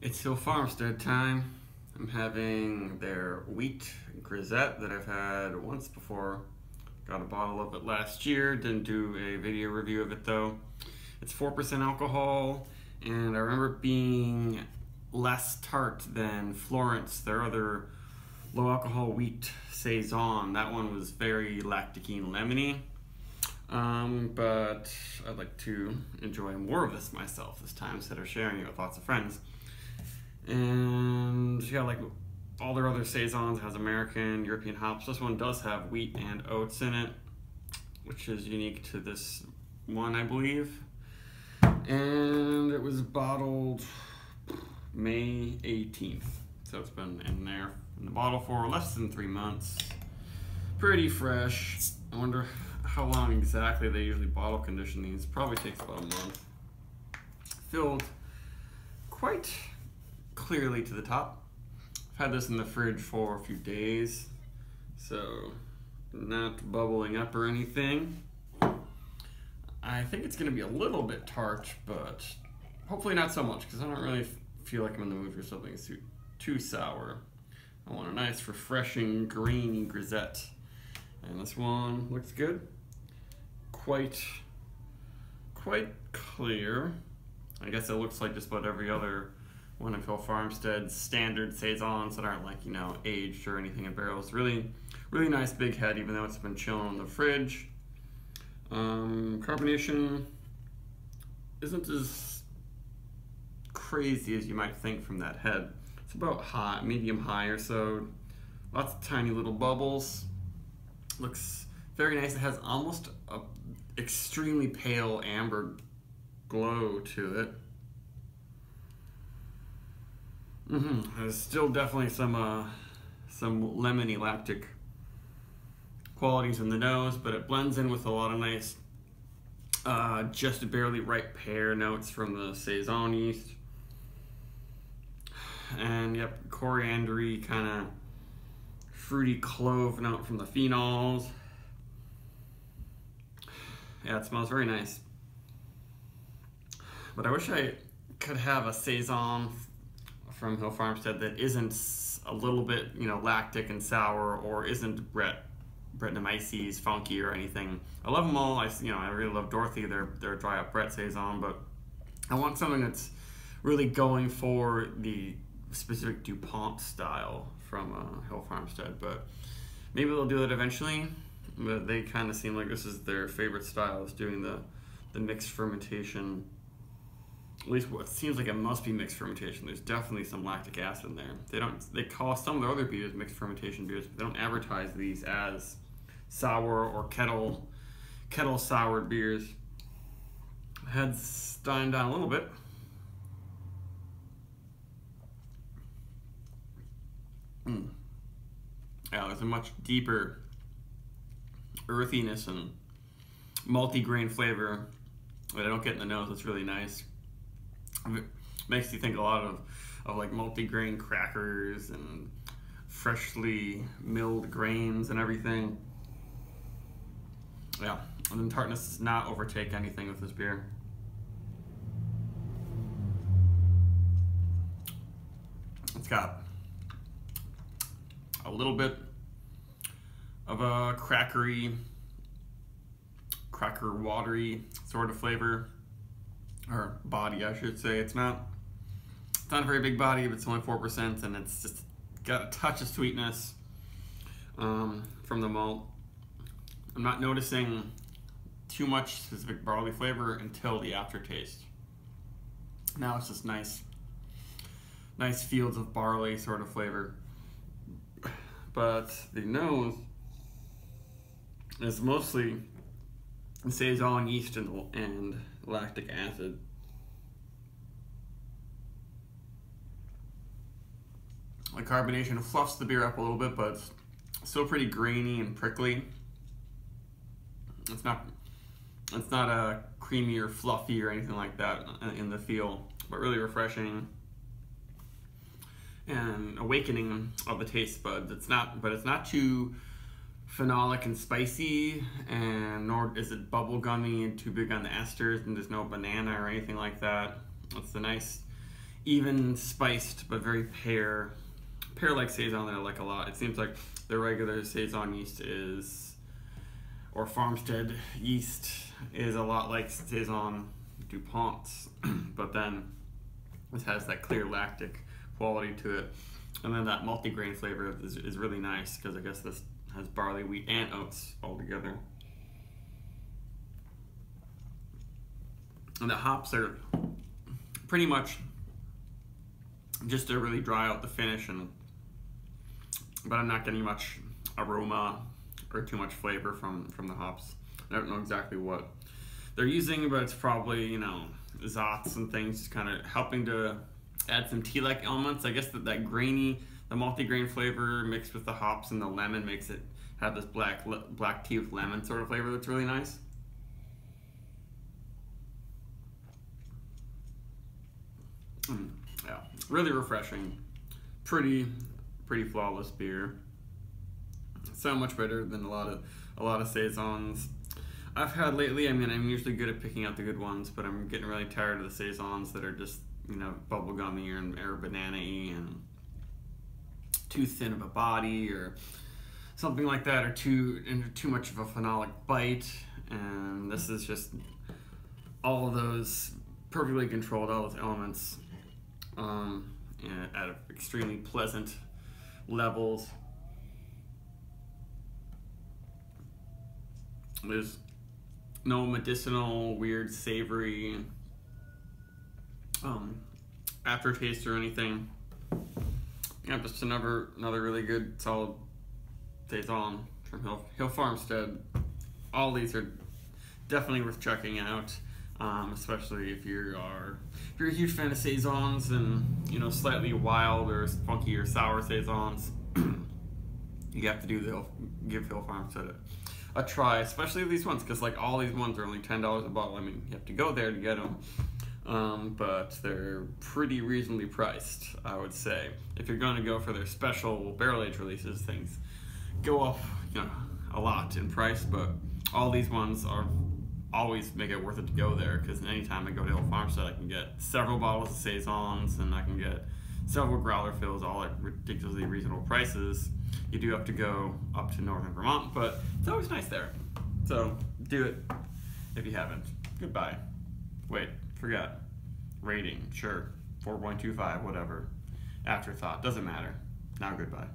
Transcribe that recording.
It's still Farmstead time. I'm having their wheat Grisette that I've had once before. Got a bottle of it last year, didn't do a video review of it though. It's 4% alcohol, and I remember it being less tart than Florence, their other low alcohol wheat saison. That one was very lactic-y and lemony. But I'd like to enjoy more of this myself this time instead of sharing it with lots of friends. And yeah, like all their other saisons, has American, European hops. This one does have wheat and oats in it, which is unique to this one, I believe. And it was bottled May 18th. So it's been in there in the bottle for less than 3 months. Pretty fresh. I wonder how long exactly they usually bottle condition these. Probably takes about a month. Filled quite clearly to the top. I've had this in the fridge for a few days, so not bubbling up or anything. I think it's going to be a little bit tart, but hopefully not so much, because I don't really feel like I'm in the mood for something too sour. I want a nice, refreshing, green Grisette. And this one looks good. Quite clear. I guess it looks like just about every other one of Farmstead's standard saisons that aren't, like, you know, aged or anything in barrels. Really nice big head, even though it's been chilling in the fridge. Carbonation isn't as crazy as you might think from that head. It's about high, medium high or so. Lots of tiny little bubbles. Looks very nice. It has almost a extremely pale amber glow to it. There's still definitely some lemony lactic qualities in the nose, but it blends in with a lot of nice, just barely ripe pear notes from the saison yeast. And yep, coriander-y, kind of fruity clove note from the phenols. Yeah, it smells very nice. But I wish I could have a saison from Farmstead that isn't a little bit, you know, lactic and sour, or isn't Brettanomyces funky or anything. I love them all. I really love Dorothy, their dry up Brett saison, but I want something that's really going for the specific DuPont style from Farmstead. But maybe they'll do it eventually. But they kind of seem like this is their favorite style, is doing the mixed fermentation. At least what seems like it must be mixed fermentation. There's definitely some lactic acid in there. They call some of their other beers mixed fermentation beers, but they don't advertise these as sour or kettle soured beers. Head's dying down a little bit. Yeah, there's a much deeper earthiness and multi-grain flavor that I don't get in the nose. It's really nice. It makes you think a lot of like multi-grain crackers and freshly milled grains and everything. Yeah, and then tartness does not overtake anything with this beer. It's got a little bit of a crackery, cracker watery sort of flavor, or body, I should say. It's not a very big body, but it's only 4%, and it's just got a touch of sweetness from the malt. I'm not noticing too much specific barley flavor until the aftertaste. Now it's just nice fields of barley sort of flavor. But the nose is mostly saison yeast and lactic acid. The carbonation fluffs the beer up a little bit, but it's still pretty grainy and prickly. It's not a creamy or fluffy or anything like that in the feel, but really refreshing and awakening of the taste buds. But it's not too phenolic and spicy, and nor is it bubblegummy and too big on the esters, and there's no banana or anything like that. It's the nice even spiced, but very pear-like saison that I like a lot. It seems like the regular saison yeast or Farmstead yeast is a lot like saison DuPont's, but then this has that clear lactic quality to it, and then that multi-grain flavor is really nice because I guess this has barley, wheat, and oats all together. And the hops are pretty much just to really dry out the finish, but I'm not getting much aroma or too much flavor from the hops. I don't know exactly what they're using, but it's probably, you know, Zots and things kind of helping to add some tea-like elements. I guess that grainy, the multi-grain flavor mixed with the hops and the lemon makes it have this black tea with lemon sort of flavor that's really nice. Yeah, really refreshing. Pretty flawless beer. So much better than a lot of saisons I've had lately. I mean, I'm usually good at picking out the good ones, but I'm getting really tired of the saisons that are just, you know, bubblegummy or banana-y and too thin of a body or something like that, or too much of a phenolic bite. And this is just all of those perfectly controlled, all those elements at extremely pleasant levels. There's no medicinal, weird, savory aftertaste or anything. Yeah, just another really good, solid saison from Hill Farmstead. All these are definitely worth checking out, especially if you're a huge fan of saisons and, you know, slightly wild or funky or sour saisons. You have to give Hill Farmstead a try, especially these ones, because like all these ones are only $10 a bottle. I mean, you have to go there to get them, but they're pretty reasonably priced, I would say. If you're going to go for their special barrel-aged releases, things go up, you know, a lot in price, but all these ones are always make it worth it to go there, because anytime I go to Hill Farmstead, I can get several bottles of saisons and I can get several growler fills, all at ridiculously reasonable prices. You do have to go up to northern Vermont, but it's always nice there. So do it if you haven't. Goodbye. Wait, forgot. Rating, sure. 4.25, whatever. Afterthought, doesn't matter. Now goodbye.